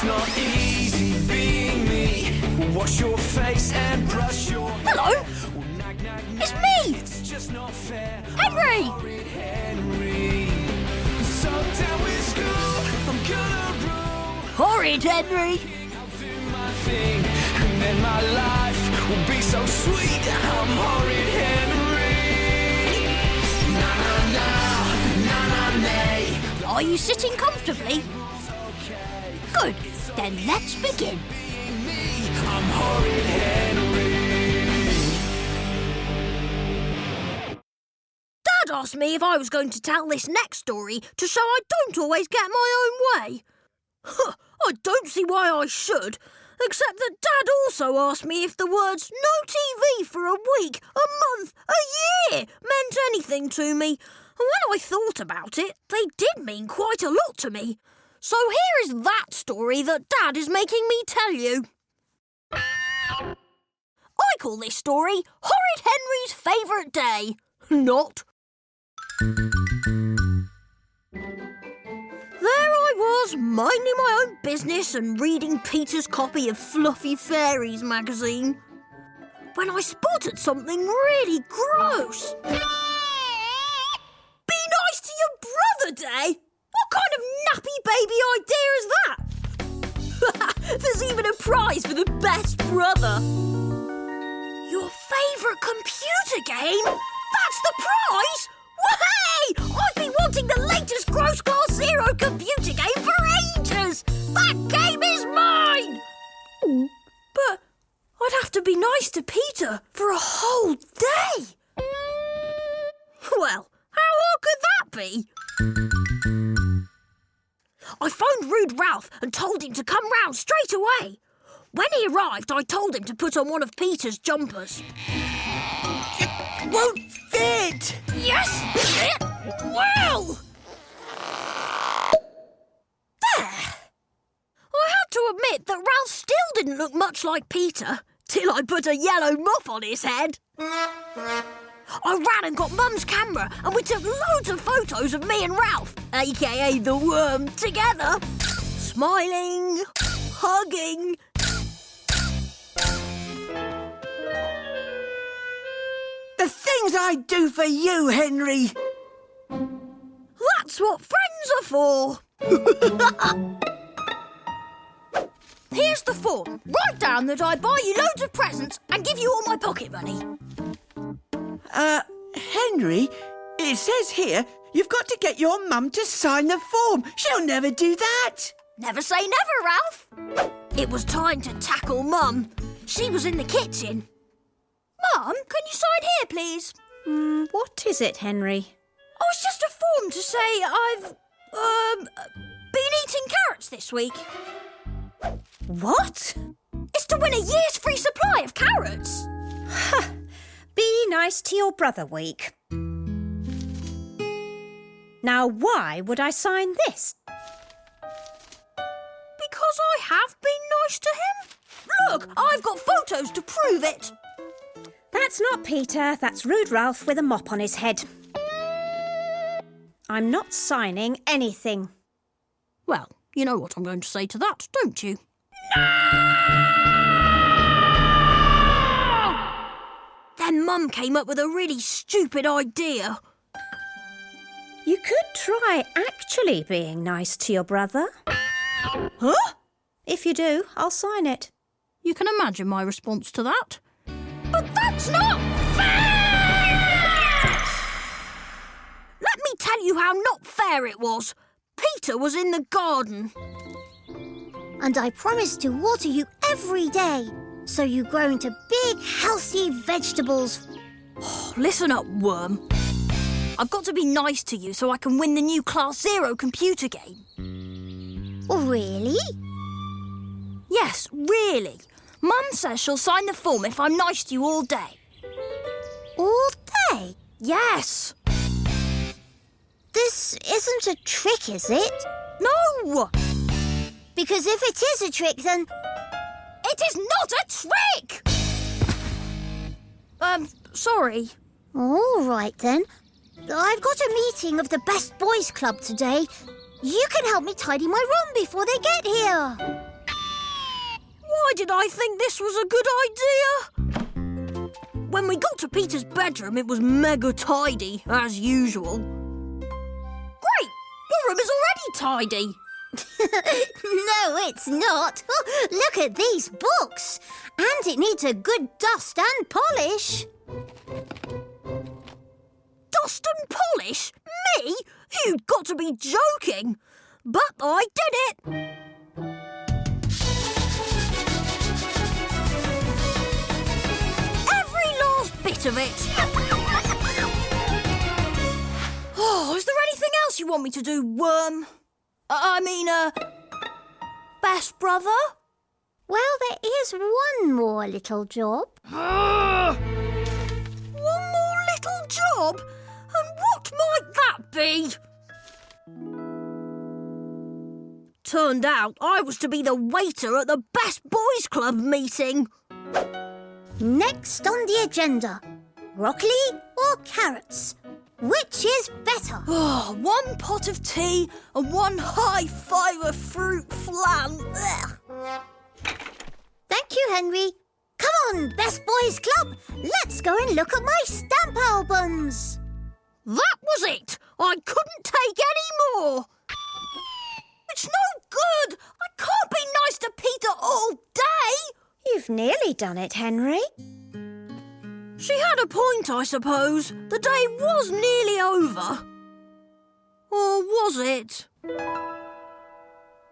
It's not easy being me. Wash your face and brush your hair. Hello? It's me! It's just not fair. Henry! Horrid Henry. So down with school, I'm gonna rule. Horrid Henry! I'll do my thing, and then my life will be so sweet. I'm Horrid Henry. Na na na, na na nay. Are you sitting comfortably? Good, then let's begin. I'm Horrid Henry. Dad asked me if I was going to tell this next story to show I don't always get my own way. I don't see why I should, except that Dad also asked me if the words no TV for a week, a month, a year meant anything to me. And when I thought about it, they did mean quite a lot to me. So here is that story that Dad is making me tell you. I call this story Horrid Henry's Favourite Day. Not. There I was, minding my own business and reading Peter's copy of Fluffy Fairies magazine, when I spotted something really gross. Be nice to your brother day? What kind of nappy baby idea is that? There's even a prize for the best brother. Your favourite computer game? That's the prize? Way! I've been wanting the latest Gross Class Zero computer game for ages! That game is mine! But I'd have to be nice to Peter for a whole day. Well, how hard could that be? I phoned Rude Ralph and told him to come round straight away. When he arrived, I told him to put on one of Peter's jumpers. It won't fit. Yes, it will! There! I had to admit that Ralph still didn't look much like Peter, till I put a yellow mop on his head. I ran and got Mum's camera and we took loads of photos of me and Ralph, aka the worm, together. Smiling, hugging. The things I do for you, Henry! That's what friends are for. Here's the form. Write down that I buy you loads of presents and give you all my pocket money. Henry, it says here you've got to get your mum to sign the form. She'll never do that. Never say never, Ralph. It was time to tackle Mum. She was in the kitchen. Mum, can you sign here, please? What is it, Henry? Oh, it's just a form to say I've, been eating carrots this week. What? It's to win a year's free supply of carrots. Be nice to your brother week. Now, why would I sign this? Because I have been nice to him. Look, I've got photos to prove it. That's not Peter, that's Rude Ralph with a mop on his head. I'm not signing anything. Well, you know what I'm going to say to that, don't you? Then Mum came up with a really stupid idea. You could try actually being nice to your brother. Huh? If you do, I'll sign it. You can imagine my response to that. But that's not fair! Let me tell you how not fair it was. Peter was in the garden. And I promised to water you every day, so you grow into big, healthy vegetables. Listen up, Worm. I've got to be nice to you so I can win the new Class Zero computer game. Really? Yes, really. Mum says she'll sign the form if I'm nice to you all day. All day? Yes. This isn't a trick, is it? No! Because if it is a trick, then... It is not a trick! Sorry. All right, then. I've got a meeting of the Best Boys Club today. You can help me tidy my room before they get here. Why did I think this was a good idea? When we got to Peter's bedroom, it was mega tidy, as usual. Great! Your room is already tidy. No, it's not. Look at these books. And it needs a good dust and polish. Dust and polish? Me? You've got to be joking. But I did it. Every last bit of it. Oh, is there anything else you want me to do, Worm? Best brother? Well, there is one more little job. One more little job? And what might that be? Turned out I was to be the waiter at the Best Boys Club meeting. Next on the agenda, broccoli or carrots? Which is better? Oh, one pot of tea and one high-fibre fruit flan. Ugh. Thank you, Henry. Come on, Best Boys Club. Let's go and look at my stamp albums. That was it. I couldn't take any more. It's no good. I can't be nice to Peter all day. You've nearly done it, Henry. She had a point, I suppose. The day was nearly over. Or was it?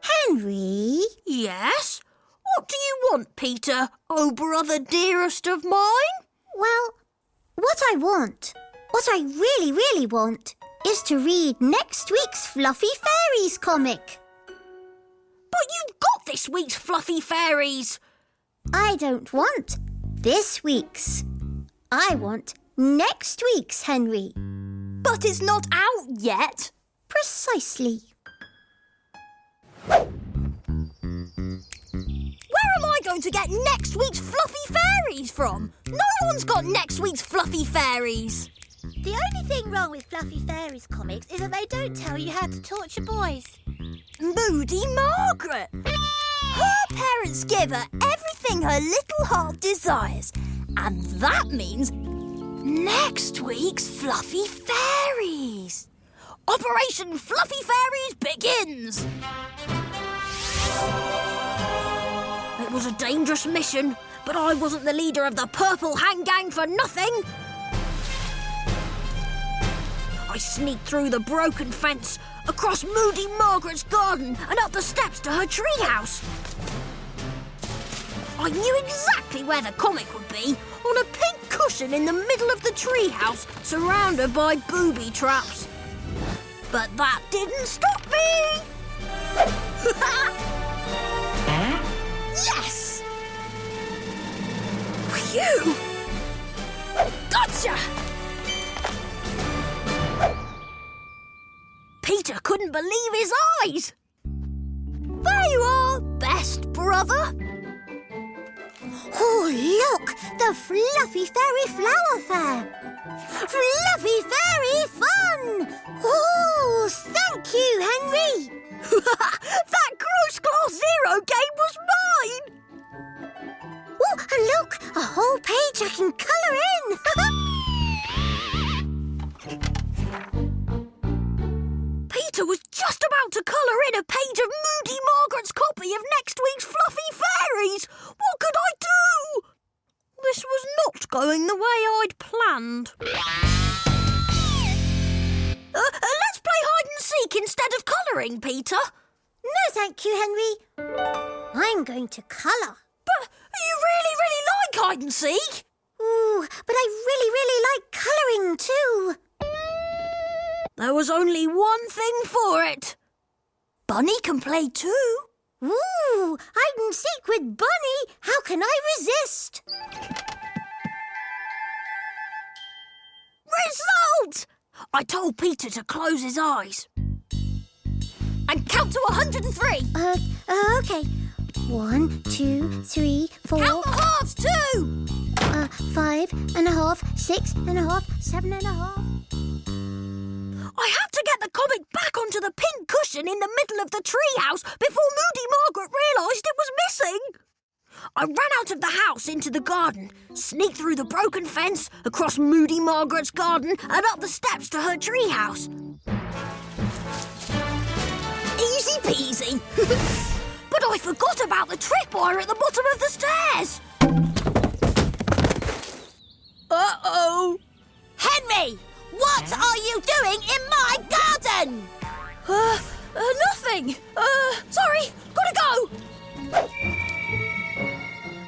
Henry? Yes? What do you want, Peter, oh brother dearest of mine? Well, what I really, really want, is to read next week's Fluffy Fairies comic. But you've got this week's Fluffy Fairies. I don't want this week's. I want next week's, Henry. But it's not out yet. Precisely. Where am I going to get next week's Fluffy Fairies from? No one's got next week's Fluffy Fairies. The only thing wrong with Fluffy Fairies comics is that they don't tell you how to torture boys. Moody Margaret. Her parents give her everything her little heart desires. And that means next week's Fluffy Fairies. Operation Fluffy Fairies begins. It was a dangerous mission, but I wasn't the leader of the Purple Hang Gang for nothing. I sneaked through the broken fence, across Moody Margaret's garden and up the steps to her treehouse. I knew exactly where the comic would be, on a pink cushion in the middle of the treehouse, surrounded by booby traps. But that didn't stop me! Yes! Phew! Gotcha! Peter couldn't believe his eyes. There you are, best brother. Oh, look! The Fluffy Fairy Flower Fair! Fluffy Fairy fun! Oh, thank you, Henry! That Gross Class Zero game was mine! Oh, and look! A whole page I can colour in! Peter was just about to colour in a page of Moody Margaret's copy of next week's Fluffy Fairies. What could I do? This was not going the way I'd planned. Let's play hide and seek instead of colouring, Peter. No, thank you, Henry. I'm going to colour. But you really like hide and seek. Ooh, but I really like colouring too. There was only one thing for it. Bunny can play too. Ooh, hide and seek with Bunny. How can I resist? Result! I told Peter to close his eyes. And count to 103. Okay. 1, 2, 3, 4. Count the halves too. 5.5, 6.5, 7.5. I had to get the comic back onto the pink cushion in the middle of the treehouse before Moody Margaret realised it was missing. I ran out of the house into the garden, sneaked through the broken fence, across Moody Margaret's garden, and up the steps to her treehouse. Easy peasy. But I forgot about the tripwire at the bottom of the stairs. Uh-oh. Henry, what are you doing in my garden? Nothing. Sorry, gotta go.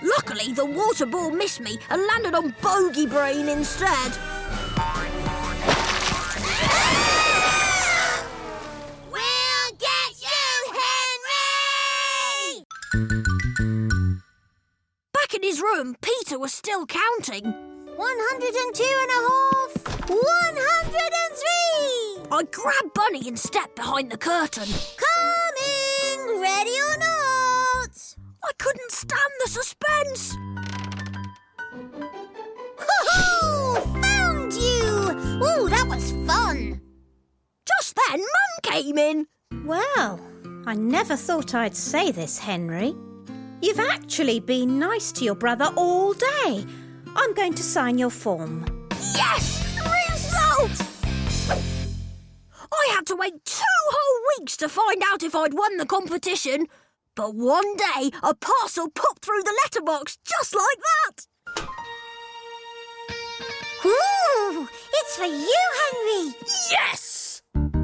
Luckily, the water ball missed me and landed on Bogey Brain instead. We'll get you, Henry! Back in his room, Peter was still counting. 102 and a half. 103! I grabbed Bunny and stepped behind the curtain. Coming! Ready or not? I couldn't stand the suspense. Hoo-hoo! Found you! Ooh, that was fun. Just then, Mum came in. Well, I never thought I'd say this, Henry. You've actually been nice to your brother all day. I'm going to sign your form. Yes! Result! I had to wait 2 whole weeks to find out if I'd won the competition. But one day, a parcel popped through the letterbox just like that. Ooh, it's for you, Henry. Yes! Gross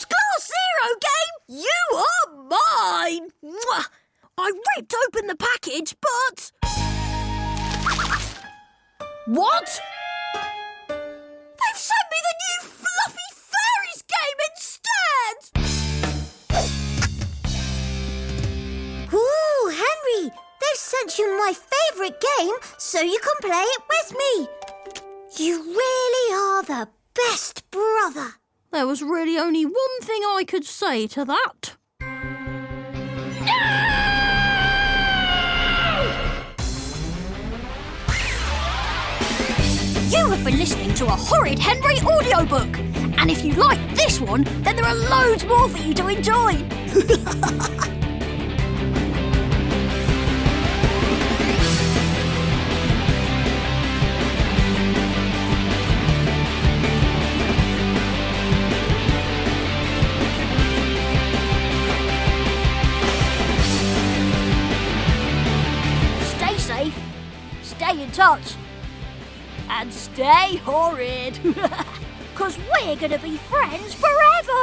Class Zero game, you are mine! Mwah! I ripped open the package, but... What? They've sent me the new Fluffy Fairies game instead! Ooh, Henry, they've sent you my favourite game so you can play it with me. You really are the best brother. There was really only one thing I could say to that. You have been listening to a Horrid Henry audiobook. And if you like this one, then there are loads more for you to enjoy. Stay safe, stay in touch, and stay horrid. 'Cause we're gonna be friends forever.